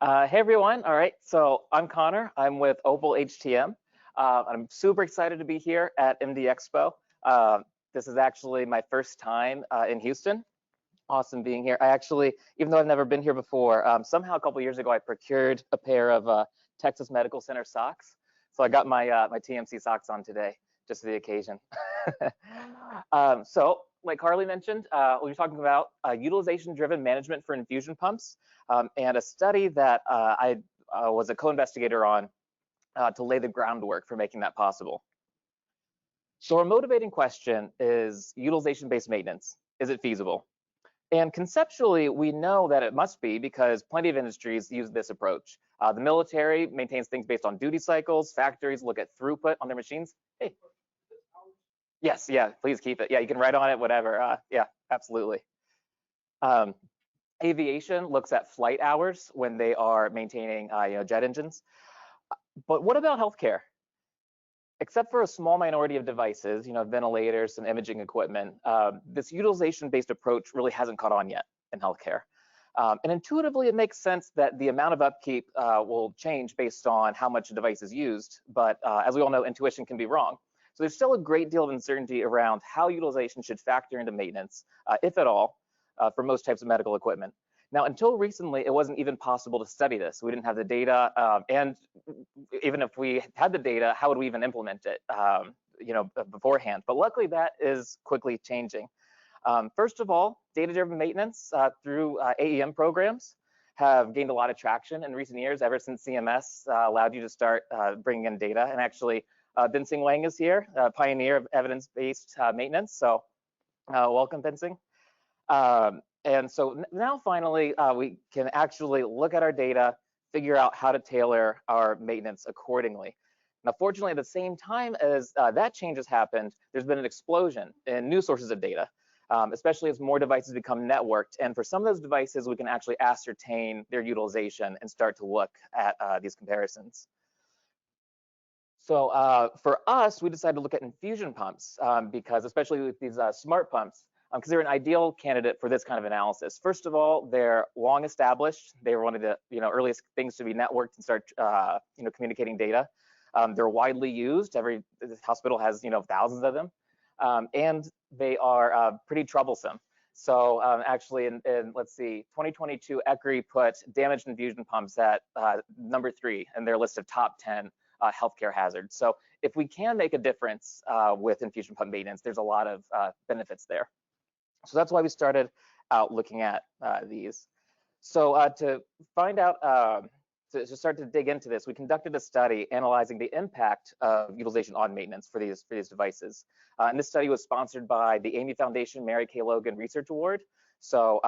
Hey everyone. All right, so I'm Connor. I'm with Opal HTM. I'm super excited to be here at MD Expo. This is actually my first time in Houston. Awesome being here. I actually, even though I've never been here before, somehow a couple years ago I procured a pair of Texas Medical Center socks. So I got my TMC socks on today, just for the occasion. So, like Harley mentioned, we'll be talking about utilization-driven management for infusion pumps, and a study that I was a co-investigator on to lay the groundwork for making that possible. So our motivating question is utilization-based maintenance. Is it feasible? And conceptually, we know that it must be because plenty of industries use this approach. The military maintains things based on duty cycles. Factories look at throughput on their machines. Hey. Yes, yeah, please keep it. Yeah, you can write on it, whatever. Yeah, absolutely. Aviation looks at flight hours when they are maintaining jet engines. But what about healthcare? Except for a small minority of devices, ventilators, some imaging equipment, this utilization-based approach really hasn't caught on yet in healthcare. And intuitively, it makes sense that the amount of upkeep will change based on how much a device is used. But as we all know, intuition can be wrong. So there's still a great deal of uncertainty around how utilization should factor into maintenance, if at all, for most types of medical equipment. Now, until recently, it wasn't even possible to study this. We didn't have the data, and even if we had the data, how would we even implement it, beforehand? But luckily, that is quickly changing. First of all, data-driven maintenance through AEM programs have gained a lot of traction in recent years, ever since CMS allowed you to start bringing in data. And actually, Binsing Wang is here, pioneer of evidence-based maintenance. So welcome, Binsing. And so now finally, we can actually look at our data, figure out how to tailor our maintenance accordingly. Now, fortunately, at the same time as that change has happened, there's been an explosion in new sources of data, especially as more devices become networked. And for some of those devices, we can actually ascertain their utilization and start to look at these comparisons. So for us, we decided to look at infusion pumps because, especially with these smart pumps, because they're an ideal candidate for this kind of analysis. First of all, they're long established. They were one of the earliest things to be networked and start communicating data. They're widely used. Every hospital has thousands of them, and they are pretty troublesome. So actually, in let's see, 2022, ECRI put damaged infusion pumps at number 3 in their list of top 10 healthcare hazards. So if we can make a difference with infusion pump maintenance, there's a lot of benefits there. So that's why we started out looking at these. So to find out, to start to dig into this, we conducted a study analyzing the impact of utilization on maintenance for these devices. And this study was sponsored by the Amy Foundation Mary Kay Logan Research Award. So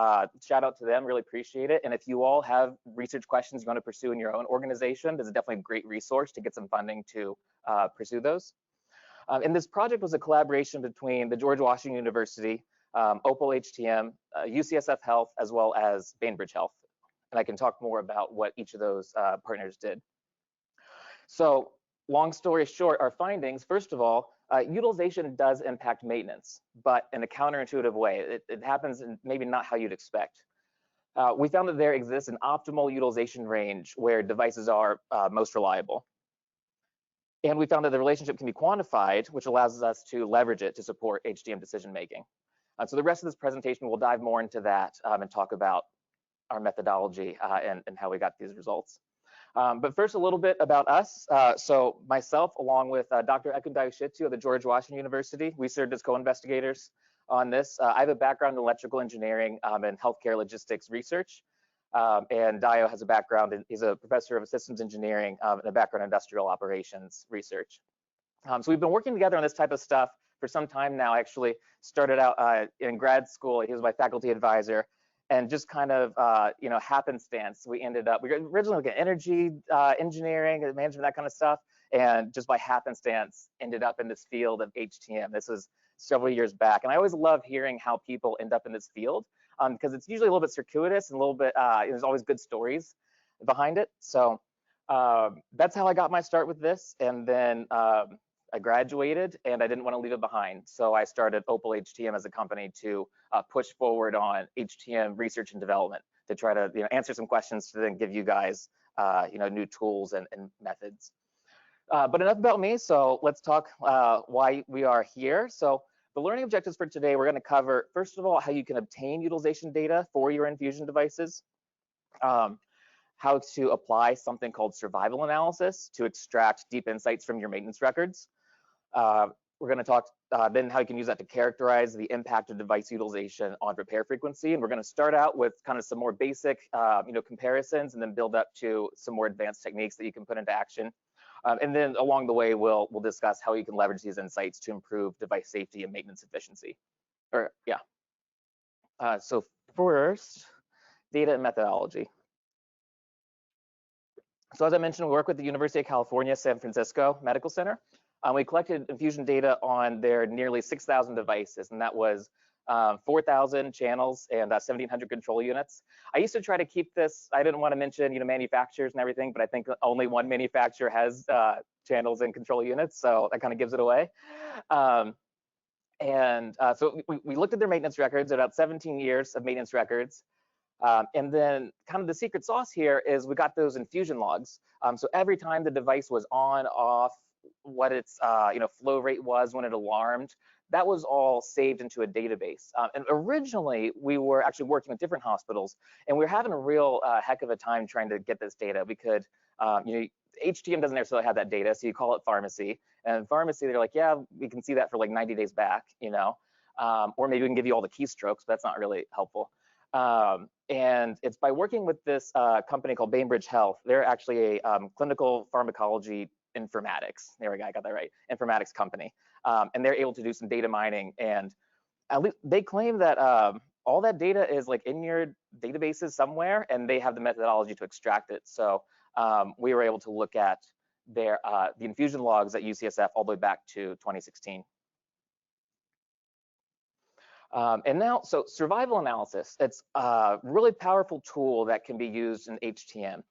shout out to them, really appreciate it. And if you all have research questions you want to pursue in your own organization, this is definitely a great resource to get some funding to pursue those. And this project was a collaboration between the George Washington University, Opal HTM, UCSF Health, as well as Bainbridge Health. And I can talk more about what each of those partners did. So long story short, our findings, first of all, utilization does impact maintenance, but in a counterintuitive way. It happens in maybe not how you'd expect. We found that there exists an optimal utilization range where devices are most reliable. And we found that the relationship can be quantified, which allows us to leverage it to support HTM decision making. So the rest of this presentation, we'll dive more into that and talk about our methodology and how we got these results. But first, a little bit about us. So myself, along with Dr. Ekundayushitsu of the George Washington University, we served as co-investigators on this. I have a background in electrical engineering and healthcare logistics research. And Dio has a background, he's a professor of systems engineering and a background in industrial operations research. So we've been working together on this type of stuff for some time now. Actually started out in grad school. He was my faculty advisor, and just kind of happenstance, we were originally looking at energy engineering, management, that kind of stuff, and just by happenstance ended up in this field of HTM. This was several years back, and I always love hearing how people end up in this field because it's usually a little bit circuitous and a little bit there's always good stories behind it. So that's how I got my start with this, and then I graduated and I didn't want to leave it behind. So I started Opal HTM as a company to push forward on HTM research and development to try to answer some questions to then give you guys new tools and methods. But enough about me, so let's talk why we are here. So the learning objectives for today, we're going to cover, first of all, how you can obtain utilization data for your Infusion devices, how to apply something called survival analysis to extract deep insights from your maintenance records. We're going to talk then how you can use that to characterize the impact of device utilization on repair frequency. And we're going to start out with kind of some more basic comparisons and then build up to some more advanced techniques that you can put into action. And then along the way, we'll discuss how you can leverage these insights to improve device safety and maintenance efficiency. So first, data and methodology. So as I mentioned, we work with the University of California, San Francisco Medical Center. We collected Infusion data on their nearly 6,000 devices, and that was 4,000 channels and 1,700 control units. I used to try to keep this, I didn't want to mention manufacturers and everything, but I think only one manufacturer has channels and control units, so that kind of gives it away. So we looked at their maintenance records, about 17 years of maintenance records. And then kind of the secret sauce here is we got those Infusion logs. So every time the device was on, off, what its flow rate was when it alarmed, that was all saved into a database. And originally we were actually working with different hospitals, and we were having a real heck of a time trying to get this data. We could, HTM doesn't necessarily have that data, so you call it pharmacy, and pharmacy they're like, yeah, we can see that for like 90 days back, or maybe we can give you all the keystrokes, but that's not really helpful. And it's by working with this company called Bainbridge Health. They're actually a clinical pharmacology informatics. There we go, I got that right. Informatics company. And they're able to do some data mining, and at least they claim that all that data is like in your databases somewhere, and they have the methodology to extract it. So we were able to look at their the Infusion logs at UCSF all the way back to 2016. And now, so survival analysis, it's a really powerful tool that can be used in HTM.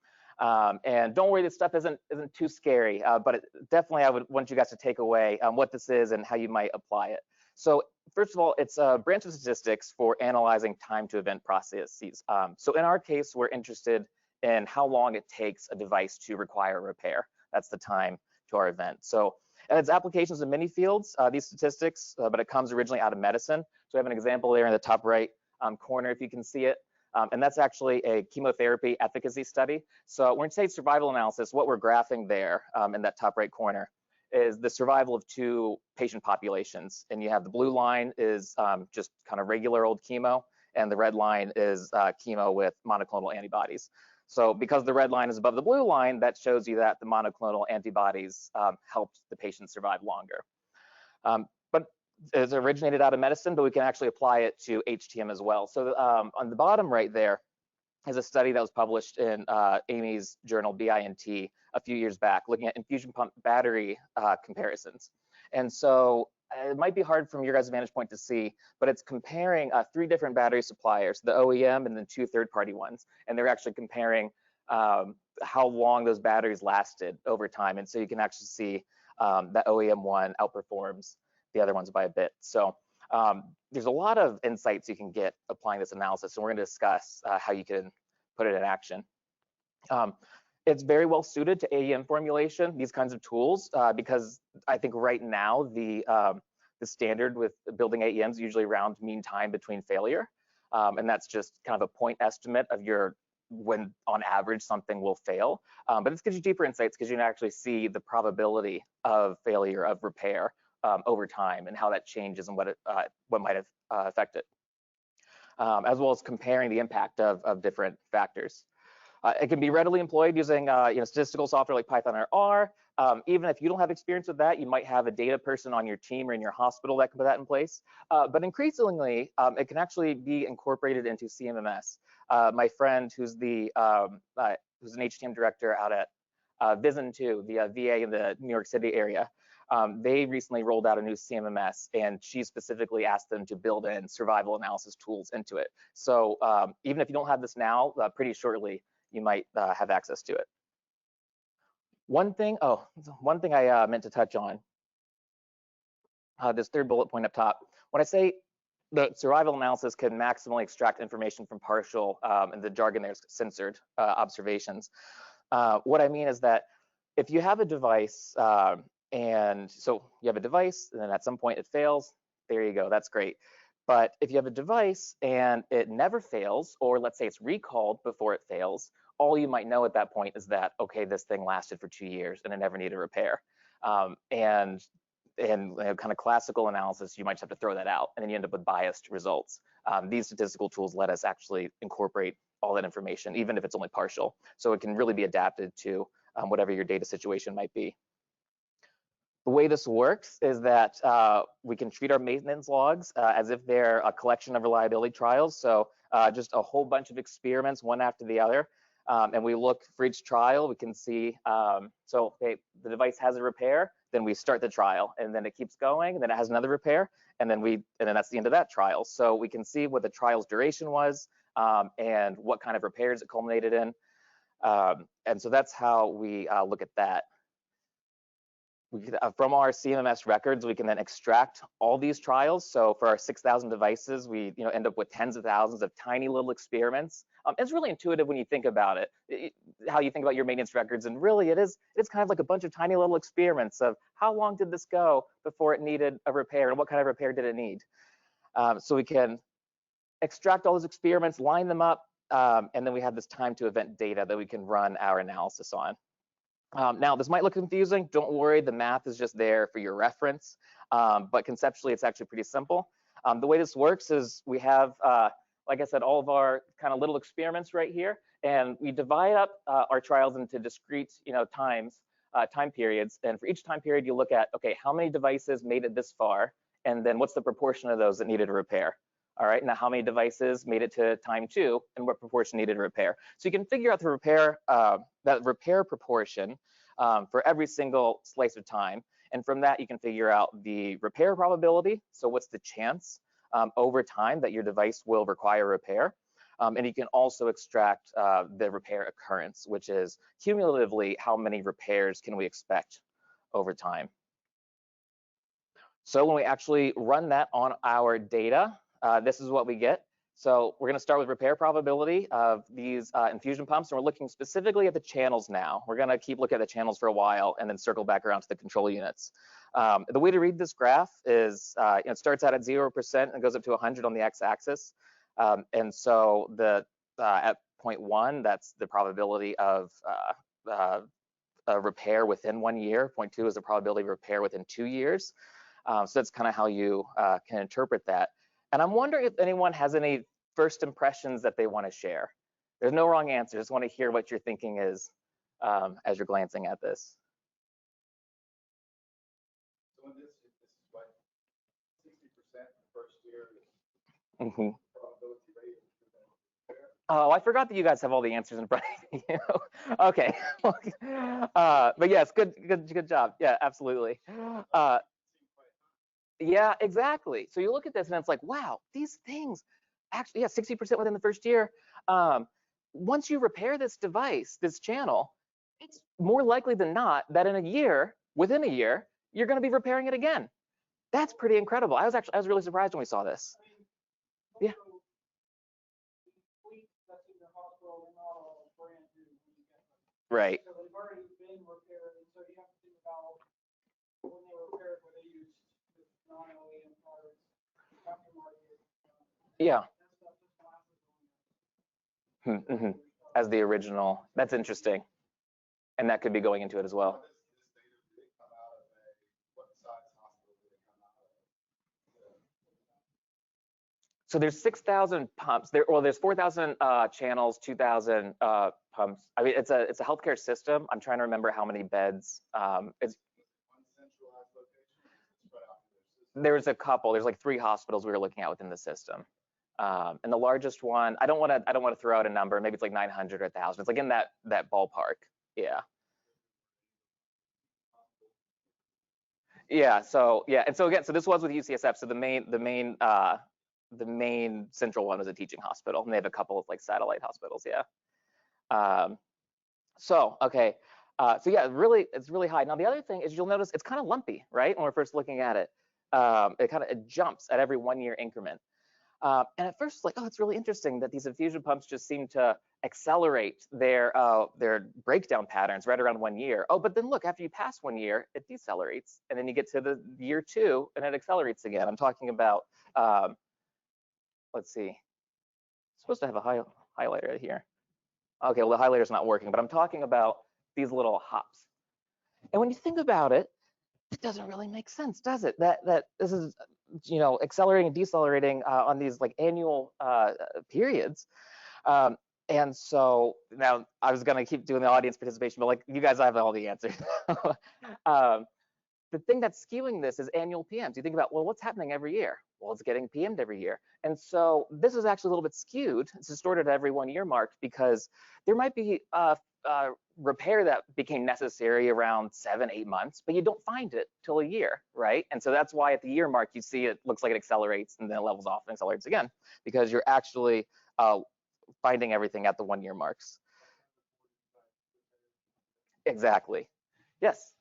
And don't worry, this stuff isn't too scary, but definitely I would want you guys to take away what this is and how you might apply it. So first of all, it's a branch of statistics for analyzing time to event processes. So in our case, we're interested in how long it takes a device to require repair. That's the time to our event. So and its applications in many fields, these statistics, but it comes originally out of medicine. So we have an example there in the top right corner, if you can see it. And that's actually a chemotherapy efficacy study. So when we say survival analysis, what we're graphing there in that top right corner is the survival of two patient populations. And you have the blue line is just kind of regular old chemo, and the red line is chemo with monoclonal antibodies. So because the red line is above the blue line, that shows you that the monoclonal antibodies helped the patient survive longer. But it's originated out of medicine, but we can actually apply it to HTM as well. So on the bottom right there is a study that was published in Amy's journal, BINT, a few years back, looking at infusion pump battery comparisons. And so it might be hard from your guys' vantage point to see, but it's comparing 3 different battery suppliers, the OEM and then 2 third-party ones. And they're actually comparing how long those batteries lasted over time. And so you can actually see that OEM one outperforms the other ones by a bit. So there's a lot of insights you can get applying this analysis, and we're going to discuss how you can put it in action. It's very well suited to AEM formulation, these kinds of tools, because I think right now the standard with building AEMs is usually around mean time between failure, and that's just kind of a point estimate of when on average something will fail. But this gives you deeper insights because you can actually see the probability of failure of repair over time and how that changes and what might have affected, as well as comparing the impact of different factors. It can be readily employed using statistical software like Python or R. Even if you don't have experience with that, you might have a data person on your team or in your hospital that can put that in place. But increasingly, it can actually be incorporated into CMMS. My friend, who's an HTM director out at Vision 2, the VA in the New York City area, they recently rolled out a new CMMS, and she specifically asked them to build in survival analysis tools into it. So even if you don't have this now, pretty shortly, you might have access to it. One thing I meant to touch on, this third bullet point up top. When I say the survival analysis can maximally extract information from partial, and the jargon there is censored observations. What I mean is that if you have a device, and so you have a device, and then at some point it fails, there you go, that's great. But if you have a device and it never fails, or let's say it's recalled before it fails, all you might know at that point is that, okay, this thing lasted for 2 years and it never needed repair. And kind of classical analysis, you might just have to throw that out, and then you end up with biased results. These statistical tools let us actually incorporate all that information, even if it's only partial. So it can really be adapted to whatever your data situation might be. The way this works is that we can treat our maintenance logs as if they're a collection of reliability trials. So just a whole bunch of experiments, one after the other. And we look for each trial, we can see, so okay, the device has a repair, then we start the trial, and then it keeps going, and then it has another repair, and then that's the end of that trial. So we can see what the trial's duration was, and what kind of repairs it culminated in. And so that's how we look at that. From our CMMS records, we can then extract all these trials. So for our 6,000 devices, we end up with tens of thousands of tiny little experiments. It's really intuitive when you think about it, how you think about your maintenance records, and really it's kind of like a bunch of tiny little experiments of how long did this go before it needed a repair, and what kind of repair did it need. So we can extract all those experiments, line them up, and then we have this time to event data that we can run our analysis on. Now, this might look confusing. Don't worry, the math is just there for your reference, but conceptually, it's actually pretty simple. The way this works is we have, like I said, all of our kind of little experiments right here, and we divide up our trials into discrete, time periods. And for each time period, you look at, okay, how many devices made it this far, and then what's the proportion of those that needed a repair? All right, now how many devices made it to time 2, and what proportion needed a repair? So you can figure out the repair, that repair proportion for every single slice of time. And from that, you can figure out the repair probability. So what's the chance over time that your device will require repair? And you can also extract the repair occurrence, which is cumulatively how many repairs can we expect over time. So when we actually run that on our data, this is what we get. So we're going to start with repair probability of these infusion pumps, and we're looking specifically at the channels now. We're going to keep looking at the channels for a while and then circle back around to the control units. The way to read this graph is it starts out at 0% and goes up to 100 on the x-axis. And so at 0.1, that's the probability of a repair within 1 year. 0.2 is the probability of repair within 2 years. So that's kind of how you can interpret that. And I'm wondering if anyone has any first impressions that they want to share. There's no wrong answer. Just want to hear what your thinking is as you're glancing at this. So this is what 60% the first year is probability rate. Oh, I forgot that you guys have all the answers in front of you. Okay. But yes, good job. Yeah, absolutely. Yeah, exactly. So you look at this and it's like, wow, these things actually, yeah, 60% within the first year. Once you repair this device, this channel, it's more likely than not that within a year, you're going to be repairing it again. That's pretty incredible. I was really surprised when we saw this. Yeah. Right. So they've already been repaired, and so you have to think about when they were repaired, where they used non-OEM parts, aftermarket. Yeah. As the original. That's interesting. And that could be going into it as well. So there's 6,000 pumps. There's 4,000 channels, 2,000 pumps. I mean, it's a healthcare system. I'm trying to remember how many beds. There's a couple. There's like 3 hospitals we were looking at within the system. And the largest one, I don't want to throw out a number. Maybe it's like 900 or 1,000. It's like in that ballpark. Yeah. Yeah. So yeah. And so again, so this was with UCSF. So the main central one was a teaching hospital, and they have a couple of like satellite hospitals. Yeah. So okay. So yeah, it's really high. Now the other thing is you'll notice it's kind of lumpy, right? When we're first looking at it, it jumps at every 1 year increment. And at first, like, oh, it's really interesting that these infusion pumps just seem to accelerate their breakdown patterns right around 1 year. Oh, but then look, after you pass 1 year, it decelerates, and then you get to the year 2, and it accelerates again. I'm talking about, let's see, I'm supposed to have a highlighter here. Okay, well, the highlighter's not working, but I'm talking about these little hops. And when you think about it, it doesn't really make sense, does it? That this is, accelerating and decelerating on these like annual periods. And so now I was gonna keep doing the audience participation, but like you guys have all the answers. The thing that's skewing this is annual PMs. You think about, well, what's happening every year? Well, it's getting PM'd every year. And so this is actually a little bit skewed. It's distorted at every 1 year mark because there might be repair that became necessary around 7-8 months, but you don't find it till a year, right? And so that's why at the year mark, you see it looks like it accelerates and then it levels off and accelerates again, because you're actually finding everything at the 1 year marks. Exactly. Yes.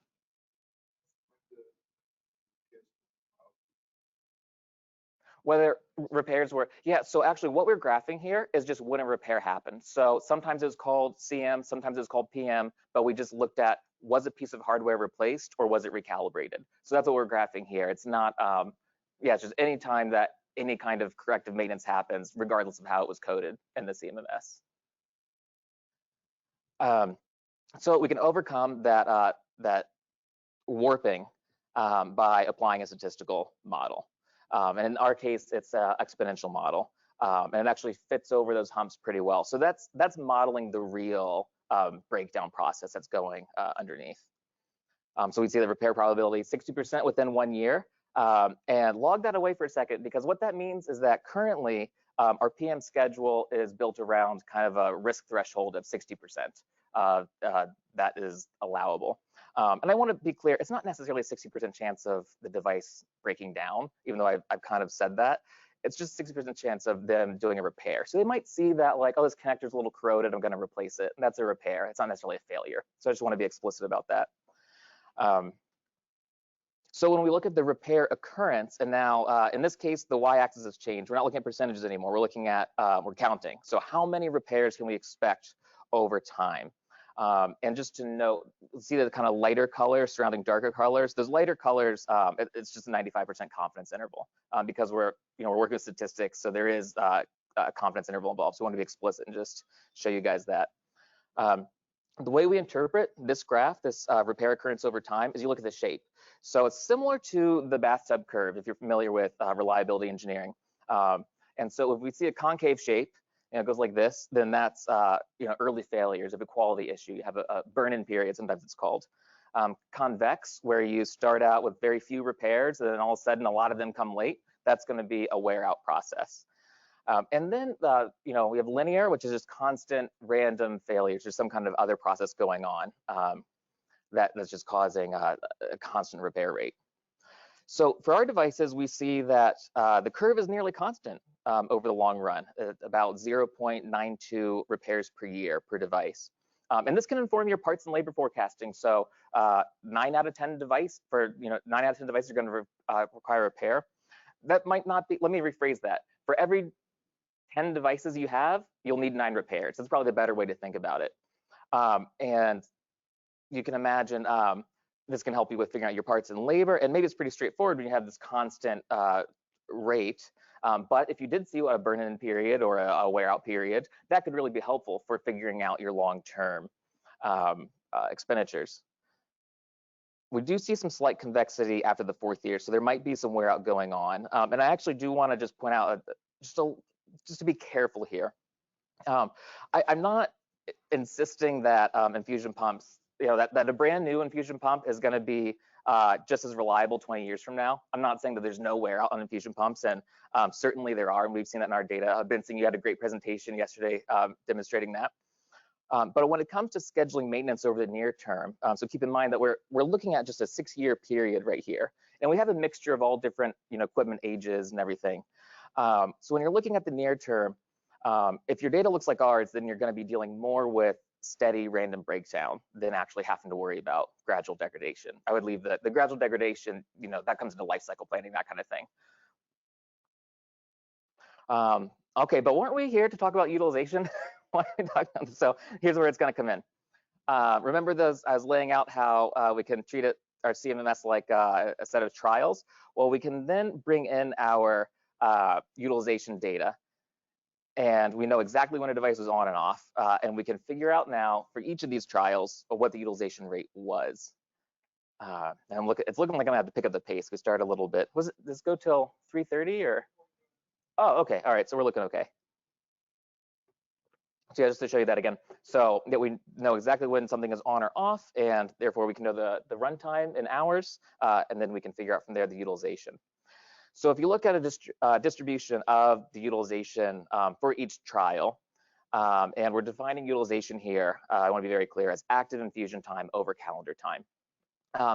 Whether repairs were, yeah, so actually what we're graphing here is just when a repair happened. So sometimes it's called CM, sometimes it's called PM, but we just looked at, was a piece of hardware replaced or was it recalibrated? So that's what we're graphing here. It's not, yeah, it's just any time that any kind of corrective maintenance happens, regardless of how it was coded in the CMMS. So we can overcome that, that warping by applying a statistical model. And in our case, it's an exponential model, and it actually fits over those humps pretty well. So that's modeling the real breakdown process that's going underneath. So we see the repair probability 60% within 1 year, and log that away for a second, because what that means is that currently our PM schedule is built around kind of a risk threshold of 60%. That is allowable. And I want to be clear, it's not necessarily a 60% chance of the device breaking down, even though I've kind of said that. It's just 60% chance of them doing a repair. So they might see that like, oh, this connector's a little corroded, I'm going to replace it. And that's a repair. It's not necessarily a failure. So I just want to be explicit about that. So when we look at the repair occurrence, and now in this case, the y-axis has changed. We're not looking at percentages anymore. We're looking at, we're counting. So how many repairs can we expect over time? And just to note, see the kind of lighter colors surrounding darker colors. Those lighter colors, it's just a 95% confidence interval because we're working with statistics, so there is a confidence interval involved. So I want to be explicit and just show you guys that. The way we interpret this graph, this repair occurrence over time, is you look at the shape. So it's similar to the bathtub curve, if you're familiar with reliability engineering. And so if we see a concave shape, and it goes like this, then that's early failures of a quality issue. You have a burn-in period, sometimes it's called. Convex, where you start out with very few repairs, and then all of a sudden a lot of them come late. That's going to be a wear-out process. And then we have linear, which is just constant random failures. There's some kind of other process going on that's just causing a constant repair rate. So for our devices, we see that the curve is nearly constant over the long run, about 0.92 repairs per year per device. And this can inform your parts and labor forecasting. So 9 out of 10 devices are going to require repair. That might not be, let me rephrase that. For every 10 devices you have, you'll need 9 repairs. That's probably the better way to think about it. And you can imagine this can help you with figuring out your parts and labor. And maybe it's pretty straightforward when you have this constant rate. But if you did see a burn-in period or a wear-out period, that could really be helpful for figuring out your long-term expenditures. We do see some slight convexity after the 4th year, so there might be some wear-out going on. And I actually do want to just point out, just to be careful here. I'm not insisting that infusion pumps, that a brand new infusion pump is going to be just as reliable 20 years from now. I'm not saying that there's no wear out on infusion pumps, and certainly there are, and we've seen that in our data. Benson, you had a great presentation yesterday demonstrating that. But when it comes to scheduling maintenance over the near term, so keep in mind that we're looking at just a 6-year period right here, and we have a mixture of all different equipment ages and everything. So when you're looking at the near term, if your data looks like ours, then you're going to be dealing more with steady random breakdown than actually having to worry about gradual degradation. I would leave the gradual degradation, that comes into life cycle planning, that kind of thing. Okay, but weren't we here to talk about utilization? Why are we talking about this? So here's where it's going to come in. Remember those, I was laying out how we can treat it, our CMMS, like a set of trials. Well, we can then bring in our utilization data, and we know exactly when a device was on and off, and we can figure out now for each of these trials what the utilization rate was. And it's looking like I'm gonna have to pick up the pace. We start a little bit. Was it, does this go till 3:30 or? Oh, okay. All right. So we're looking okay. So yeah, just to show you that again, so that we know exactly when something is on or off, and therefore we can know the runtime in hours, and then we can figure out from there the utilization. So if you look at a distribution of the utilization for each trial, and we're defining utilization here, I want to be very clear, as active infusion time over calendar time.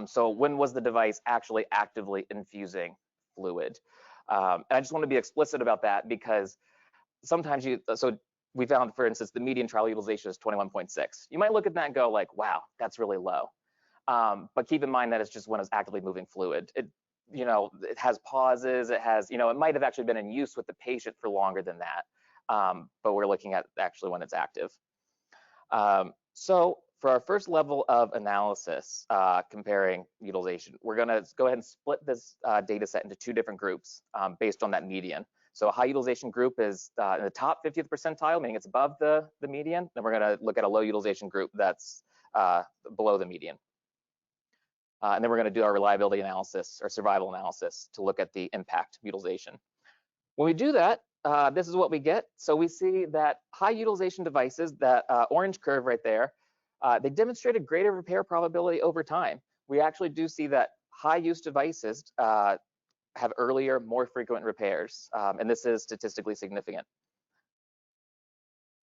So when was the device actually actively infusing fluid? And I just want to be explicit about that, because sometimes so we found, for instance, the median trial utilization is 21.6. You might look at that and go like, wow, that's really low. But keep in mind that it's just when it's actively moving fluid. It has pauses, it has, it might have actually been in use with the patient for longer than that. But we're looking at actually when it's active. So for our first level of analysis, comparing utilization, we're gonna go ahead and split this data set into two different groups based on that median. So a high utilization group is in the top 50th percentile, meaning it's above the median. Then we're gonna look at a low utilization group that's below the median. And then we're gonna do our reliability analysis or survival analysis to look at the impact of utilization. When we do that, this is what we get. So we see that high utilization devices, that orange curve right there, they demonstrated greater repair probability over time. We actually do see that high use devices have earlier, more frequent repairs, and this is statistically significant.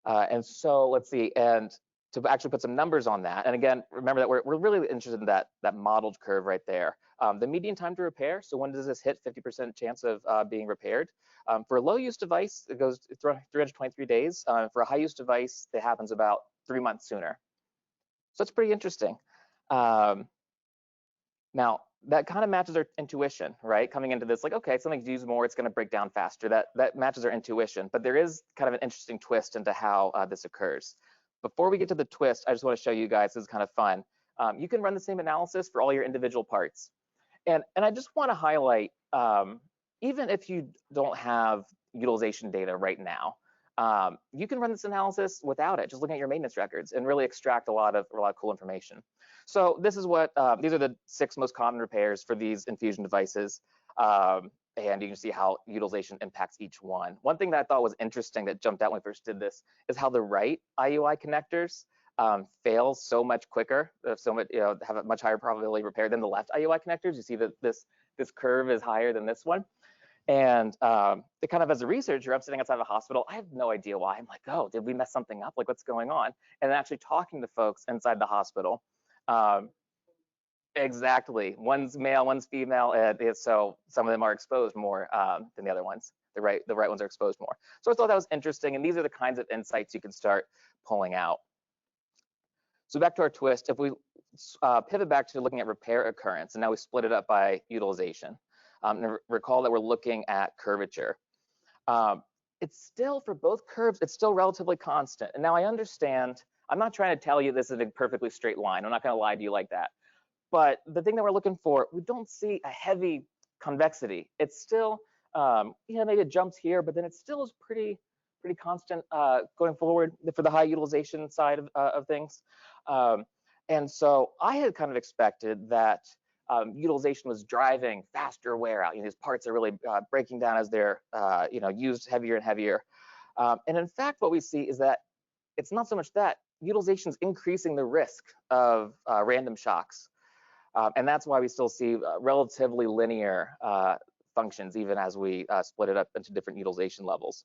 And so let's see, and to actually put some numbers on that, and again, remember that we're really interested in that modeled curve right there. The median time to repair, so when does this hit 50% chance of being repaired? For a low use device, it goes 323 days. For a high use device, it happens about 3 months sooner. So it's pretty interesting. Now, that kind of matches our intuition, right? Coming into this, like, okay, something's used more, it's going to break down faster. That matches our intuition, but there is kind of an interesting twist into how this occurs. Before we get to the twist, I just want to show you guys, this is kind of fun. You can run the same analysis for all your individual parts. And I just want to highlight, even if you don't have utilization data right now, you can run this analysis without it, just looking at your maintenance records, and really extract a lot of cool information. So this is what, these are the 6 most common repairs for these infusion devices. And you can see how utilization impacts each one. One thing that I thought was interesting that jumped out when we first did this is how the right IUI connectors fail so much quicker, so much, have a much higher probability of repair than the left IUI connectors. You see that this curve is higher than this one. And it kind of, as a researcher, I'm sitting outside of a hospital. I have no idea why. I'm like, oh, did we mess something up? Like, what's going on? And actually talking to folks inside the hospital. Exactly. One's male, one's female. So some of them are exposed more than the other ones. The right ones are exposed more. So I thought that was interesting. And these are the kinds of insights you can start pulling out. So back to our twist, if we pivot back to looking at repair occurrence, and now we split it up by utilization. And recall that we're looking at curvature. It's still, for both curves, it's still relatively constant. And now I understand, I'm not trying to tell you this is a perfectly straight line. I'm not going to lie to you like that. But the thing that we're looking for, we don't see a heavy convexity. It's still, maybe it jumps here, but then it still is pretty constant going forward for the high utilization side of things. And so I had kind of expected that utilization was driving faster wear out. These parts are really breaking down as they're used heavier and heavier. And in fact, what we see is that it's not so much that utilization is increasing the risk of random shocks. And that's why we still see relatively linear functions, even as we split it up into different utilization levels.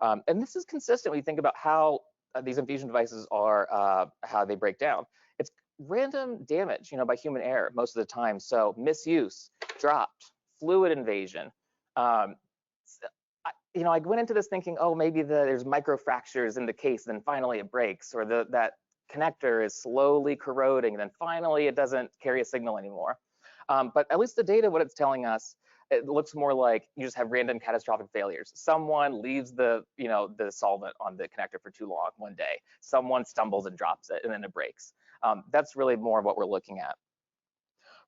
And this is consistent when you think about how these infusion devices are, how they break down. It's random damage, by human error most of the time. So misuse, dropped, fluid invasion. I went into this thinking, oh, maybe there's microfractures in the case, then finally it breaks, or that connector is slowly corroding, and then finally it doesn't carry a signal anymore. But at least the data, what it's telling us it looks more like you just have random catastrophic failures. Someone leaves the the solvent on the connector for too long one day. Someone stumbles and drops it, and then it breaks. That's really more what we're looking at.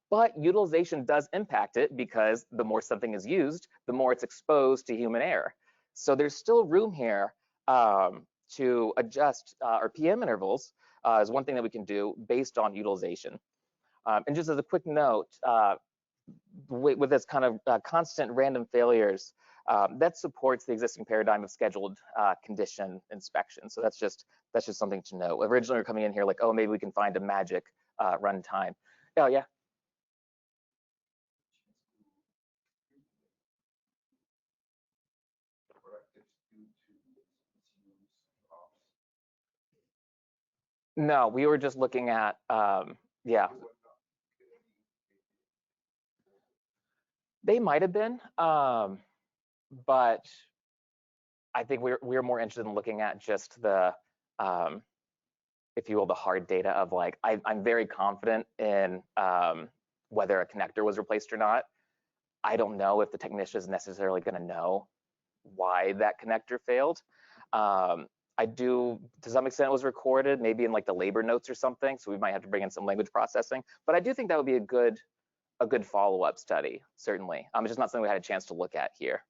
But utilization does impact it, because the more something is used, the more it's exposed to human error. So there's still room here to adjust our PM intervals is one thing that we can do based on utilization. And just as a quick note, with this kind of constant random failures, that supports the existing paradigm of scheduled condition inspection. So that's just something to know. Originally, we're coming in here like, oh, maybe we can find a magic runtime. Oh yeah. No, we were just looking at yeah. They might have been, but I think we're more interested in looking at just the, if you will, the hard data of like, I'm very confident in whether a connector was replaced or not. I don't know if the technician is necessarily going to know why that connector failed. I do, to some extent, it was recorded, maybe in like the labor notes or something, so we might have to bring in some language processing. But I do think that would be a good follow-up study, certainly. It's just not something we had a chance to look at here.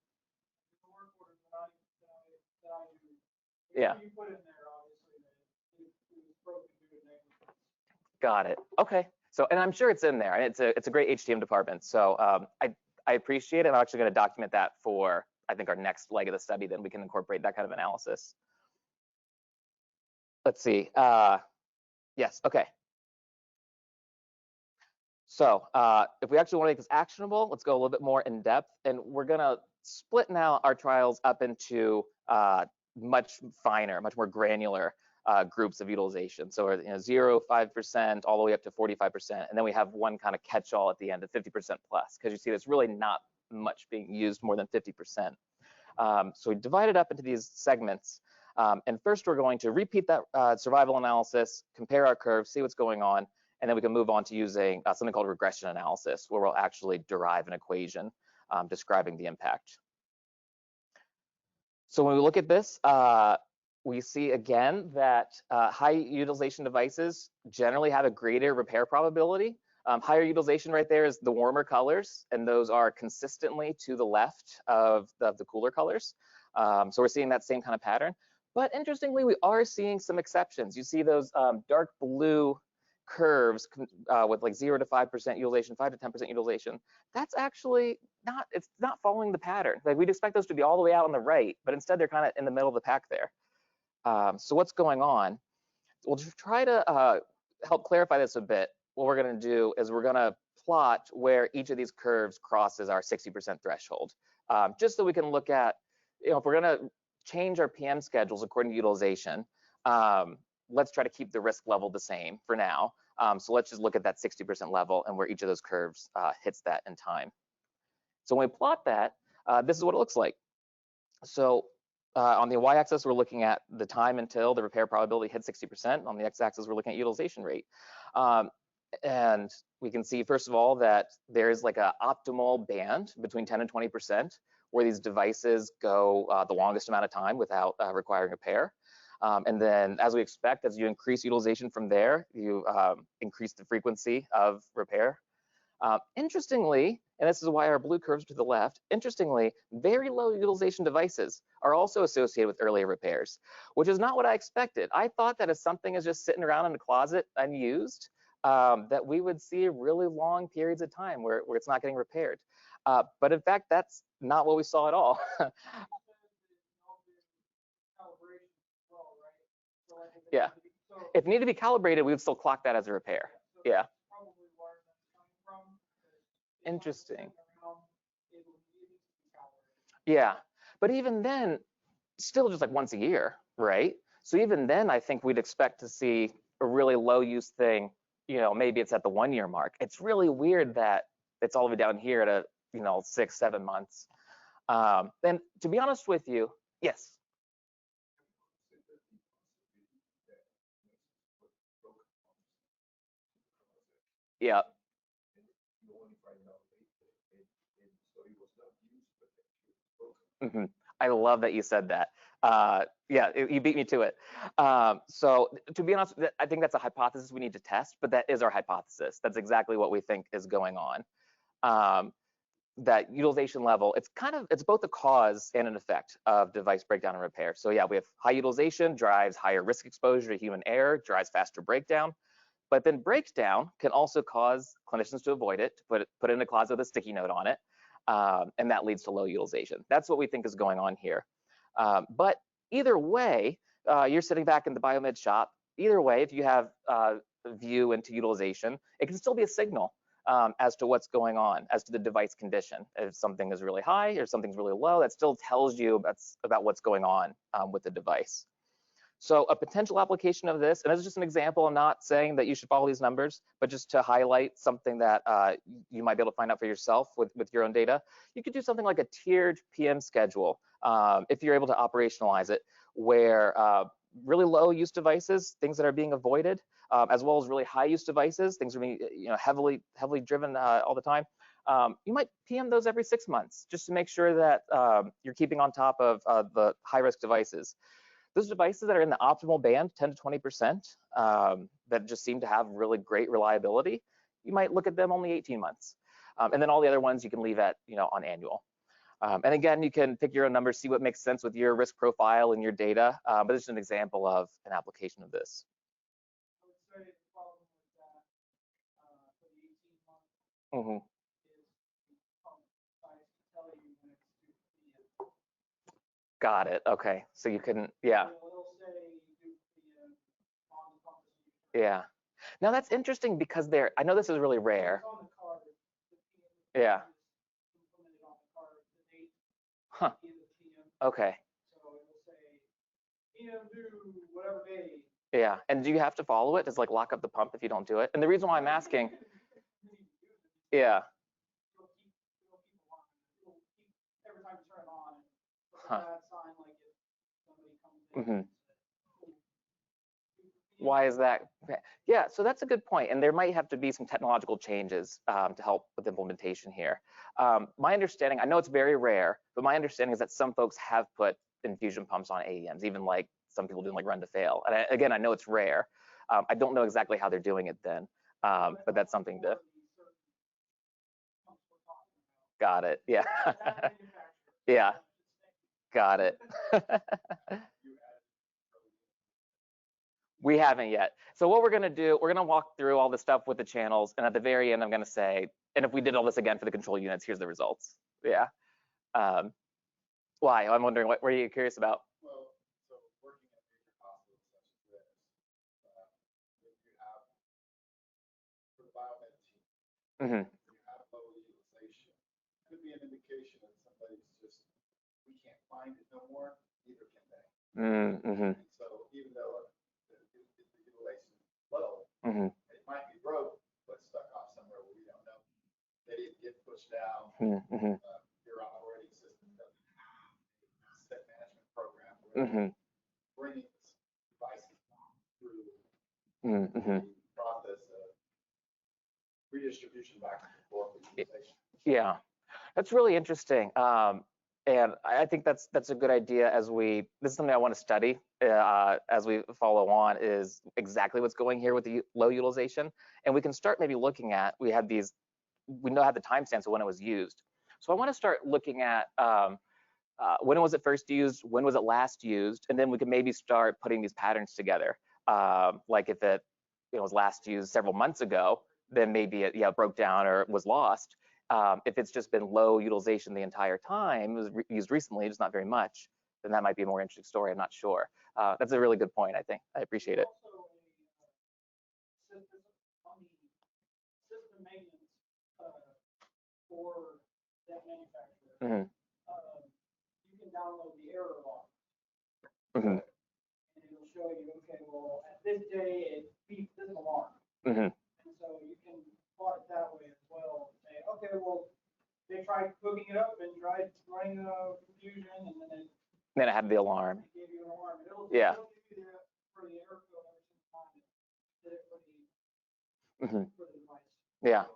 Yeah. Got it. Okay. So, and I'm sure it's in there, and it's a great HTM department. So I appreciate it. I'm actually going to document that for, I think, our next leg of the study. Then we can incorporate that kind of analysis. Let's see. Yes. Okay. So if we actually want to make this actionable, let's go a little bit more in depth, and we're going to split now our trials up into much finer, much more granular groups of utilization. So 0, 5%, all the way up to 45%, and then we have one kind of catch-all at the end of 50% plus, because you see there's really not much being used more than 50%. So we divide it up into these segments, and first we're going to repeat that survival analysis, compare our curves, see what's going on, and then we can move on to using something called regression analysis, where we'll actually derive an equation describing the impact. So when we look at this, we see again that high utilization devices generally have a greater repair probability. Higher utilization right there is the warmer colors, and those are consistently to the left of the cooler colors. So we're seeing that same kind of pattern. But interestingly, we are seeing some exceptions. You see those dark blue curves with like 0 to 5% utilization, 5 to 10% utilization. That's actually not, it's not following the pattern. Like we'd expect those to be all the way out on the right, but instead they're kind of in the middle of the pack there. So what's going on? We'll just try to help clarify this a bit. What we're going to do is we're going to plot where each of these curves crosses our 60% threshold, just so we can look at, if we're going to change our PM schedules according to utilization, let's try to keep the risk level the same for now. So let's just look at that 60% level and where each of those curves hits that in time. So when we plot that, this is what it looks like. So on the y-axis, we're looking at the time until the repair probability hits 60%. On the x-axis, we're looking at utilization rate. And we can see, first of all, that there's like an optimal band between 10 and 20% where these devices go the longest amount of time without requiring repair. And then, as we expect, as you increase utilization from there, you increase the frequency of repair. Interestingly, and this is why our blue curves to the left, interestingly, very low utilization devices are also associated with earlier repairs, which is not what I expected. I thought that if something is just sitting around in the closet unused, that we would see really long periods of time where it's not getting repaired. But in fact, that's not what we saw at all. Yeah. If it needed to be calibrated, we would still clock that as a repair. Yeah. Interesting. Yeah. But even then, still just like once a year, right? So even then, I think we'd expect to see a really low use thing, maybe it's at the 1 year mark. It's really weird that it's all the way down here to, 6, 7 months. And to be honest with you, yes. Yeah. I love that you said that. Yeah, you beat me to it. So to be honest, I think that's a hypothesis we need to test, but that is our hypothesis. That's exactly what we think is going on. That utilization level, it's both a cause and an effect of device breakdown and repair. So yeah, we have high utilization drives higher risk exposure to human error, drives faster breakdown. But then breakdown can also cause clinicians to avoid it, to put it in a closet with a sticky note on it, and that leads to low utilization. That's what we think is going on here. But either way, you're sitting back in the biomed shop. Either way, if you have a view into utilization, it can still be a signal as to what's going on, as to the device condition. If something is really high or something's really low, that still tells you about what's going on with the device. So a potential application of this, and this is just an example, I'm not saying that you should follow these numbers, but just to highlight something that you might be able to find out for yourself with your own data, you could do something like a tiered PM schedule if you're able to operationalize it, where really low use devices, things that are being avoided, as well as really high use devices, things are being heavily driven all the time. You might PM those every 6 months just to make sure that you're keeping on top of the high risk devices. Those devices that are in the optimal band, 10 to 20%, that just seem to have really great reliability, you might look at them only 18 months. And then all the other ones you can leave at, on annual. And again, you can pick your own numbers, see what makes sense with your risk profile and your data, but this is an example of an application of this. I would say the problem with that for the 18 months is the pump decides to tell you when it's due to PM. Got it. Okay. So you couldn't, yeah. It'll say due to PM on the pump procedure. Yeah. Now that's interesting because I know this is really rare. It's on the card. Yeah. Implemented on the card, the date, Huh. the end of PM. Okay. So it will say PM due whatever day. Yeah. And do you have to follow it? Does it like lock up the pump if you don't do it? And the reason why I'm asking, yeah. It'll keep every time you turn it on. It's a Huh. bad sign, like if somebody comes in. Why is that? Yeah, so that's a good point. And there might have to be some technological changes to help with implementation here. My understanding, I know it's very rare, but my understanding is that some folks have put infusion pumps on AEMs, even like some people doing like run to fail. And again, I know it's rare. I don't know exactly how they're doing it then, but that's something to. Got it. Yeah. Yeah. Got it. We haven't yet. So what we're going to do, we're going to walk through all the stuff with the channels, and at the very end, I'm going to say, and if we did all this again for the control units, here's the results. Yeah. Why? I'm wondering, what were you curious about? Well, so working at major hospitals such as this, if you have, for the biomed team, you have low utilization, could be an indication that somebody's just, we can't find it no more, neither can they. And so even though the utilization is low, it might be broke, but stuck off somewhere where we don't know. They didn't get pushed down. Your operating system doesn't have a set management program where bringing devices through the process of redistribution back and forth with utilization. Yeah, that's really interesting. And I think that's a good idea as this is something I want to study as we follow on, is exactly what's going here with the low utilization. And we can start maybe looking at, we know how the timestamps of when it was used. So I want to start looking at when was it first used, when was it last used, and then we can maybe start putting these patterns together. Like if it was last used several months ago, then maybe it broke down or was lost. If it's just been low utilization the entire time, it was used recently, just not very much, then that might be a more interesting story. I'm not sure. That's a really good point, I think. I appreciate it. Also, on the system maintenance for that manufacturer, you can download the error log. And it'll show you, okay, well, at this day, it beeped this alarm. And so you can plot it that way as well. Say, okay, well, they tried hooking it up and tried running a Infusion, and then it had the alarm. It gave you an alarm. It'll Yeah. give you for the error code every single time it did it for the device. Yeah. So,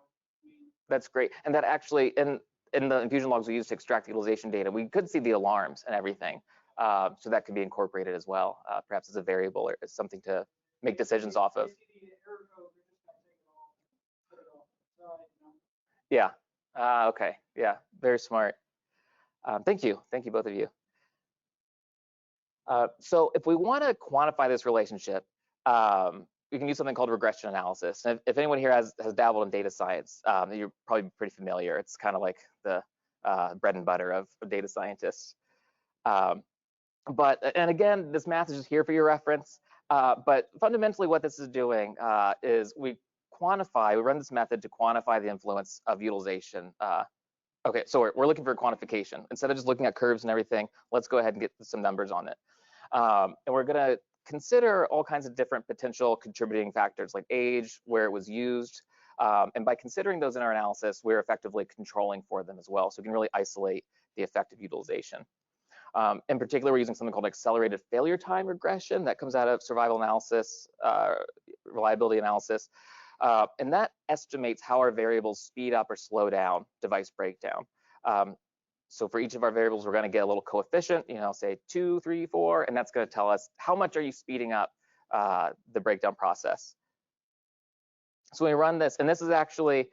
that's great. And that actually, and in the Infusion logs we use to extract utilization data, we could see the alarms and everything. So that could be incorporated as well, perhaps as a variable or as something to make decisions off of. Yeah. Okay. Yeah. Very smart. Thank you. Thank you, both of you. So if we want to quantify this relationship, we can use something called regression analysis. And if anyone here has dabbled in data science, you're probably pretty familiar. It's kind of like the bread and butter of data scientists. And again, this math is just here for your reference. But fundamentally what this is doing is we run this method to quantify the influence of utilization. Okay, so we're looking for quantification. Instead of just looking at curves and everything, let's go ahead and get some numbers on it. And we're gonna consider all kinds of different potential contributing factors like age, where it was used. And by considering those in our analysis, we're effectively controlling for them as well. So we can really isolate the effect of utilization. In particular, we're using something called accelerated failure time regression that comes out of survival analysis, reliability analysis. And that estimates how our variables speed up or slow down device breakdown. So for each of our variables, we're going to get a little coefficient, say 2, 3, 4, and that's going to tell us how much are you speeding up the breakdown process. So when we run this, and this is actually,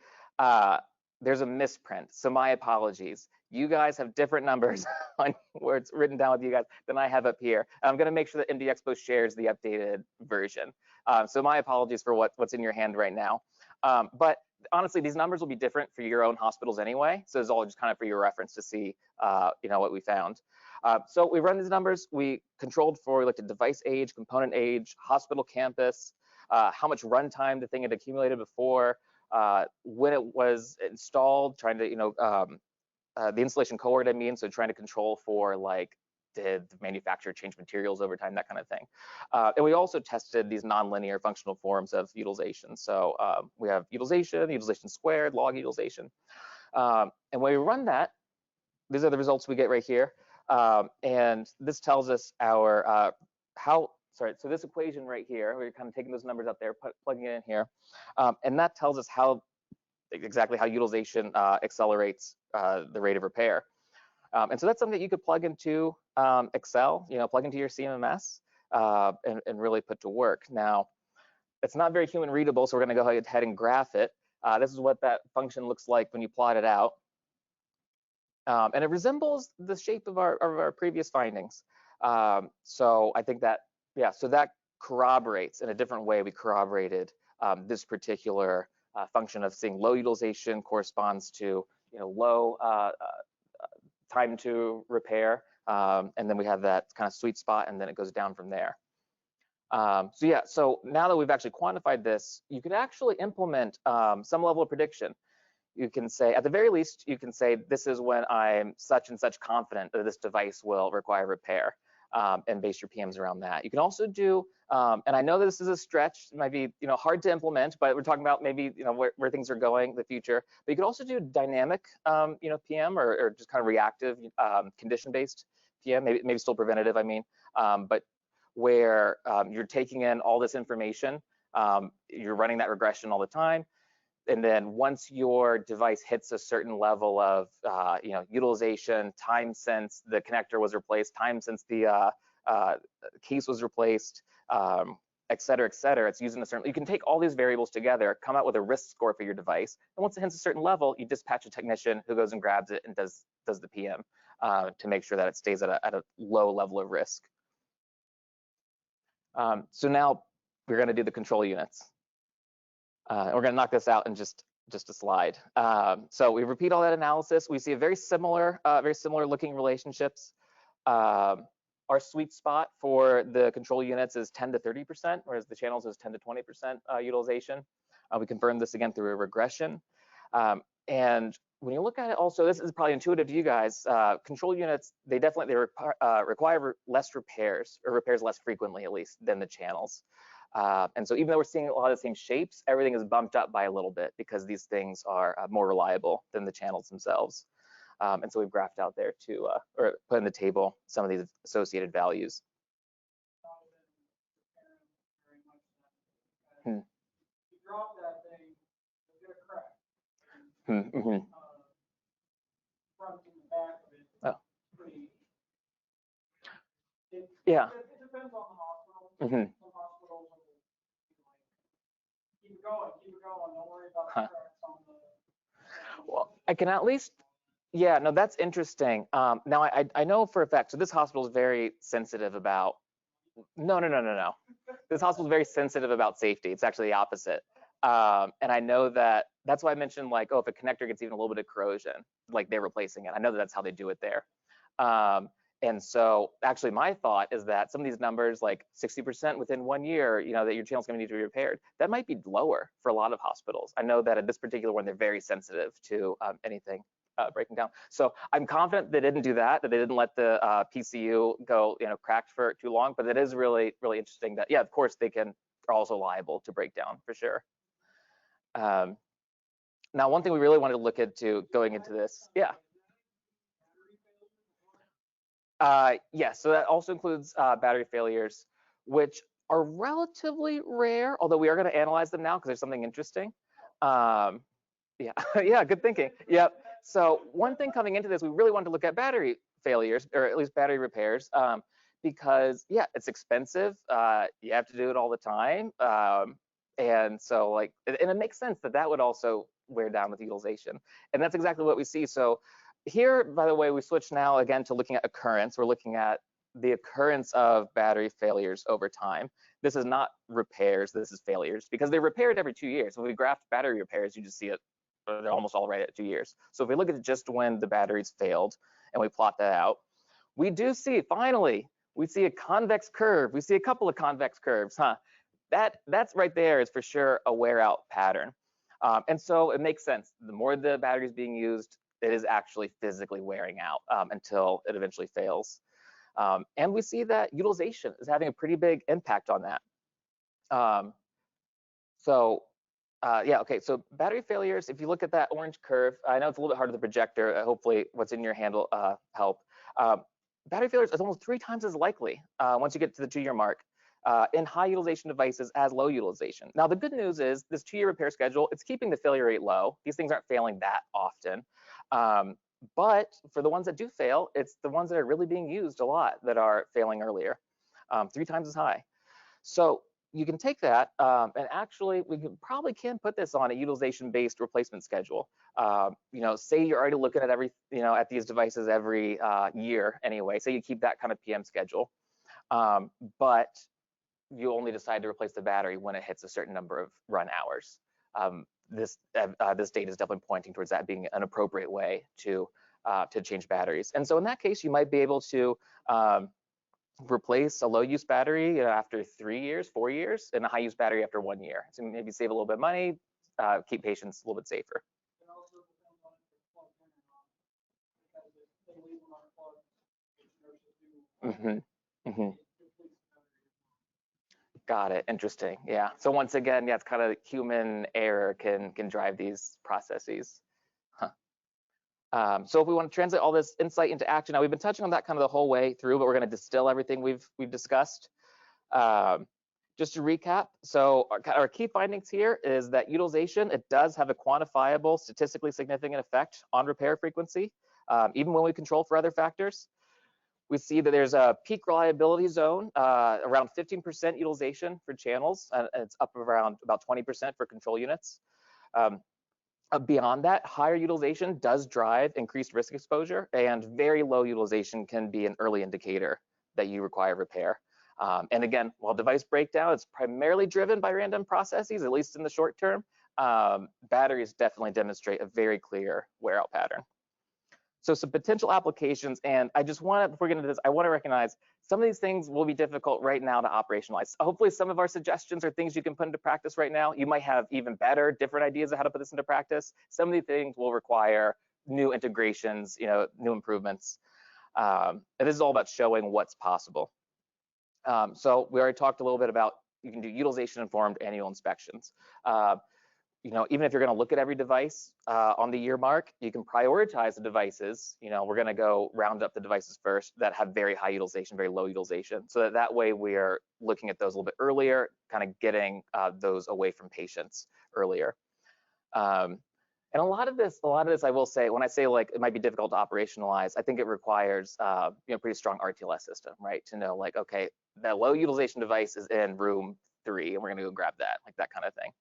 there's a misprint, so my apologies. You guys have different numbers on where it's written down with you guys than I have up here. I'm going to make sure that MD Expo shares the updated version. So my apologies for what's in your hand right now. But honestly, these numbers will be different for your own hospitals anyway. So it's all just kind of for your reference to see, what we found. So we run these numbers. We controlled for, we looked at device age, component age, hospital campus, how much runtime the thing had accumulated before, when it was installed, trying to, the installation cohort, so trying to control for like, did the manufacturer change materials over time, that kind of thing. And we also tested these nonlinear functional forms of utilization. So we have utilization squared, log utilization. And when we run that, these are the results we get right here. And this tells us our, so this equation right here, we're kind of taking those numbers up there, plugging it in here. And that tells us exactly how utilization accelerates the rate of repair. And so that's something that you could plug into Excel, plug into your CMMS and really put to work. Now, it's not very human readable, so we're going to go ahead and graph it. This is what that function looks like when you plot it out. And it resembles the shape of our previous findings. So I think that, so that corroborates in a different way. We corroborated this particular function of seeing low utilization corresponds to low time to repair, and then we have that kind of sweet spot, and then it goes down from there. So now that we've actually quantified this, you can actually implement some level of prediction. You can say, at the very least, you can say, this is when I'm such and such confident that this device will require repair, and base your PMs around that. You can also do, and I know that this is a stretch, it might be hard to implement, but we're talking about maybe where things are going in the future. But you could also do dynamic PM or just kind of reactive condition-based PM, maybe still preventative, but where you're taking in all this information, you're running that regression all the time. And then once your device hits a certain level of utilization, time since the connector was replaced, time since the case was replaced, et cetera, it's using a certain, you can take all these variables together, come out with a risk score for your device. And once it hits a certain level, you dispatch a technician who goes and grabs it and does the PM to make sure that it stays at a low level of risk. So now we're going to do the control units. And we're going to knock this out in just a slide. So we repeat all that analysis. We see a very similar looking relationships. Our sweet spot for the control units is 10 to 30%, whereas the channels is 10 to 20% utilization. We confirmed this again through a regression. And when you look at it also, this is probably intuitive to you guys, control units, they require less repairs, or repairs less frequently at least, than the channels. And so even though we're seeing a lot of the same shapes, everything is bumped up by a little bit because these things are more reliable than the channels themselves. And so we've graphed out there to, or put in the table some of these associated values. You drop that thing, you get a crack. Yeah. It depends on the hospital. Mm-hmm. Some hospitals will be like, keep it going, don't worry about Huh. the cracks on the. Well, I can at least, yeah, no, that's interesting. Now I know for a fact, so this hospital is very sensitive about, no. This hospital is very sensitive about safety. It's actually the opposite. And I know that that's why I mentioned like, oh, if a connector gets even a little bit of corrosion, like they're replacing it. I know that that's how they do it there. And so actually my thought is that some of these numbers, like 60% within 1 year, you know, that your channel's gonna need to be repaired, that might be lower for a lot of hospitals. I know that at this particular one, they're very sensitive to anything breaking down. So I'm confident they didn't do that they didn't let the PCU go, you know, cracked for too long, but it is really, really interesting that, yeah, of course they are also liable to break down for sure. Now, one thing we really wanted to look into going into this, yeah. Yes, so that also includes battery failures, which are relatively rare, although we are going to analyze them now because there's something interesting. Yeah, yeah, good thinking. Yep. So one thing coming into this, we really wanted to look at battery failures, or at least battery repairs, because yeah, it's expensive. You have to do it all the time, and so like, and it makes sense that that would also wear down with utilization, and that's exactly what we see. So here, by the way, we switch now again to looking at occurrence. We're looking at the occurrence of battery failures over time. This is not repairs, this is failures, because they're repaired every 2 years. When we graph battery repairs, you just see it, they're almost all right at 2 years. So if we look at just when the batteries failed and we plot that out, we do see, finally, we see a convex curve. We see a couple of convex curves, huh? That's right there is for sure a wear out pattern. And so it makes sense. The more the battery is being used, it is actually physically wearing out until it eventually fails. And we see that utilization is having a pretty big impact on that. Yeah, okay, so battery failures, if you look at that orange curve, I know it's a little bit harder to projector, hopefully what's in your handle help. Battery failures is almost 3 times as likely once you get to the 2-year mark in high utilization devices as low utilization. Now, the good news is this 2-year repair schedule, it's keeping the failure rate low. These things aren't failing that often. But for the ones that do fail, it's the ones that are really being used a lot that are failing earlier, 3 times as high. So you can take that and actually we probably can put this on a utilization-based replacement schedule. You know, say you're already looking at at these devices every year anyway. Say you keep that kind of PM schedule, but you only decide to replace the battery when it hits a certain number of run hours. This data is definitely pointing towards that being an appropriate way to change batteries. And so in that case, you might be able to replace a low-use battery after 3 years, 4 years, and a high-use battery after 1 year. So maybe save a little bit of money, keep patients a little bit safer. It also depends on if they're plugged in or not, because if they leave them unplugged, which nurses do. Mm-hmm. Got it. Interesting. Yeah. So once again, yeah, it's kind of human error can drive these processes. So if we want to translate all this insight into action, now we've been touching on that kind of the whole way through, but we're going to distill everything we've discussed. Just to recap, so our key findings here is that utilization, it does have a quantifiable, statistically significant effect on repair frequency, even when we control for other factors. We see that there's a peak reliability zone, around 15% utilization for channels, and it's up around about 20% for control units. Beyond that, higher utilization does drive increased risk exposure, and very low utilization can be an early indicator that you require repair. And again, while device breakdown is primarily driven by random processes, at least in the short term, batteries definitely demonstrate a very clear wear out pattern. So some potential applications, and I just want to, before we get into this, I want to recognize some of these things will be difficult right now to operationalize. Hopefully some of our suggestions are things you can put into practice right now. You might have even better, different ideas of how to put this into practice. Some of these things will require new integrations, new improvements. And this is all about showing what's possible. So we already talked a little bit about you can do utilization-informed annual inspections. Even if you're going to look at every device on the year mark, you can prioritize the devices. We're going to go round up the devices first that have very high utilization, very low utilization, so that way we're looking at those a little bit earlier, kind of getting those away from patients earlier. And a lot of this, I will say, when I say like it might be difficult to operationalize, I think it requires pretty strong RTLS system, right? To know like, okay, that low utilization device is in room 3, and we're gonna go grab that, like that kind of thing.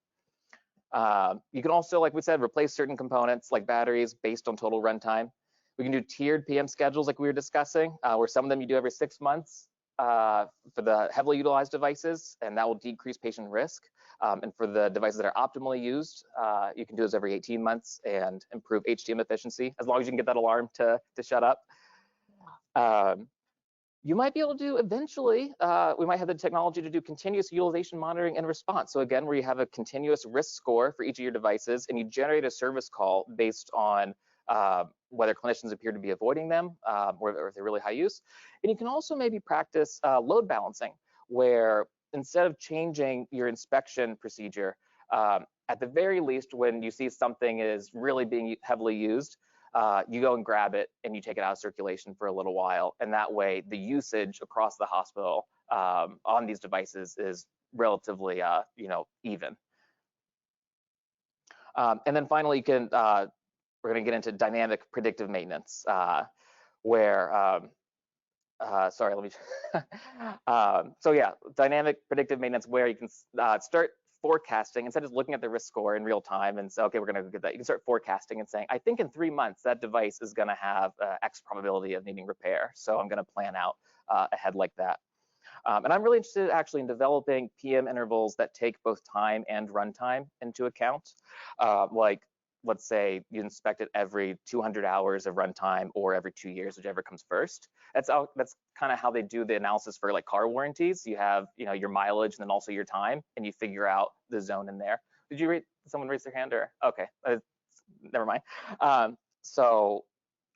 You can also, like we said, replace certain components like batteries based on total runtime. We can do tiered PM schedules like we were discussing, where some of them you do every 6 months for the heavily utilized devices, and that will decrease patient risk. And for the devices that are optimally used, you can do those every 18 months and improve HTM efficiency, as long as you can get that alarm to shut up. You might be able to do eventually, we might have the technology to do continuous utilization monitoring and response. So again, where you have a continuous risk score for each of your devices, and you generate a service call based on whether clinicians appear to be avoiding them or if they're really high use. And you can also maybe practice load balancing, where instead of changing your inspection procedure, at the very least, when you see something is really being heavily used, you go and grab it and you take it out of circulation for a little while. And that way the usage across the hospital on these devices is relatively even. And then finally, you can, we're going to get into dynamic predictive maintenance, where, sorry, let me, so yeah, dynamic predictive maintenance, where you can start forecasting instead of looking at the risk score in real time and say, okay, we're going to get that. You can start forecasting and saying, I think in 3 months that device is going to have X probability of needing repair, so I'm going to plan out ahead like that. And I'm really interested actually in developing PM intervals that take both time and runtime into account. Like, let's say you inspect it every 200 hours of runtime or every 2 years, whichever comes first. That's kind of how they do the analysis for like car warranties. You have your mileage and then also your time, and you figure out the zone in there. Did you read? Someone raise their hand or? Okay, never mind. So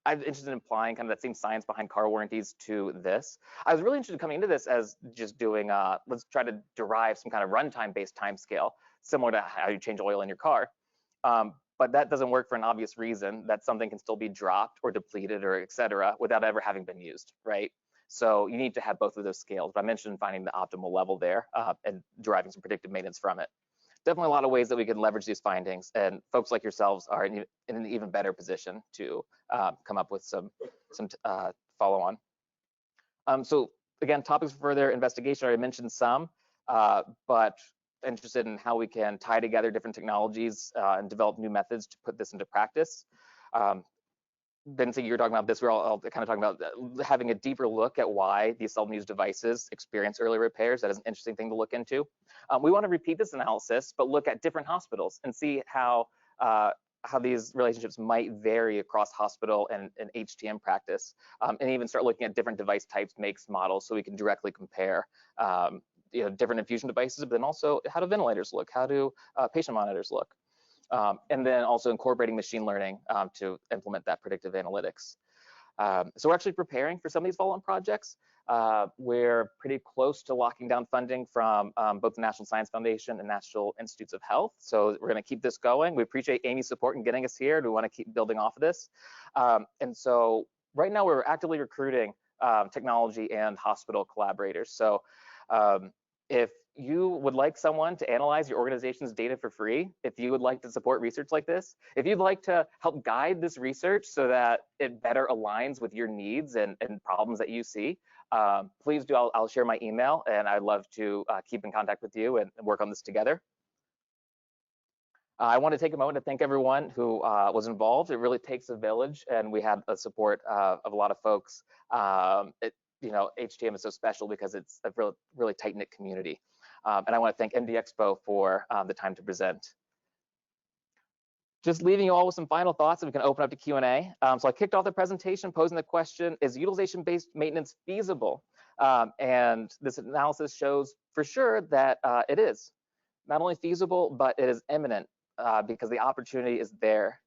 I'm interested in applying kind of that same science behind car warranties to this. I was really interested in coming into this as just doing, let's try to derive some kind of runtime-based time scale, similar to how you change oil in your car. But that doesn't work for an obvious reason, that something can still be dropped or depleted or et cetera without ever having been used, right? So you need to have both of those scales. But I mentioned finding the optimal level there and deriving some predictive maintenance from it. Definitely a lot of ways that we can leverage these findings, and folks like yourselves are in an even better position to come up with some follow-on. So again, topics for further investigation, I already mentioned some, but interested in how we can tie together different technologies and develop new methods to put this into practice. Bensy, you're talking about this. We're all kind of talking about having a deeper look at why these seldom used devices experience early repairs. That is an interesting thing to look into. We want to repeat this analysis, but look at different hospitals and see how these relationships might vary across hospital and HTM practice, and even start looking at different device types, makes, models, so we can directly compare different infusion devices, but then also how do ventilators look? How do patient monitors look? And then also incorporating machine learning to implement that predictive analytics. So we're actually preparing for some of these follow-on projects. We're pretty close to locking down funding from both the National Science Foundation and National Institutes of Health. So we're going to keep this going. We appreciate Amy's support in getting us here. We want to keep building off of this. And so right now we're actively recruiting technology and hospital collaborators. So if you would like someone to analyze your organization's data for free, if you would like to support research like this, if you'd like to help guide this research so that it better aligns with your needs and problems that you see, please do. I'll share my email, and I'd love to keep in contact with you and work on this together. I want to take a moment to thank everyone who was involved. It really takes a village, and we had the support of a lot of folks. HTM is so special because it's a really tight-knit community. And I want to thank MD Expo for the time to present. Just leaving you all with some final thoughts, and we can open up to Q&A. So I kicked off the presentation posing the question, is utilization-based maintenance feasible? And this analysis shows for sure that it is. Not only feasible, but it is imminent because the opportunity is there.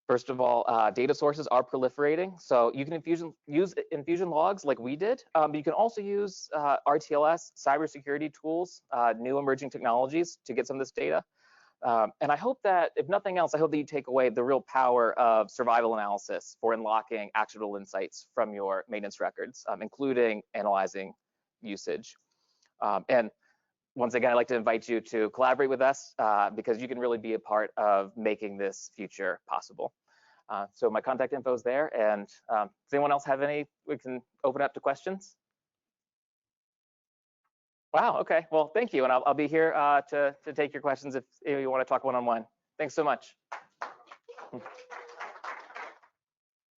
First of all, data sources are proliferating. So you can use Infusion logs like we did, but you can also use RTLS, cybersecurity tools, new emerging technologies to get some of this data. And I hope that, if nothing else, I hope that you take away the real power of survival analysis for unlocking actionable insights from your maintenance records, including analyzing usage. And once again, I'd like to invite you to collaborate with us because you can really be a part of making this future possible. So my contact info is there, and does anyone else have any? We can open up to questions. Wow, okay, well, thank you, and I'll be here to take your questions if you want to talk one-on-one. Thanks so much.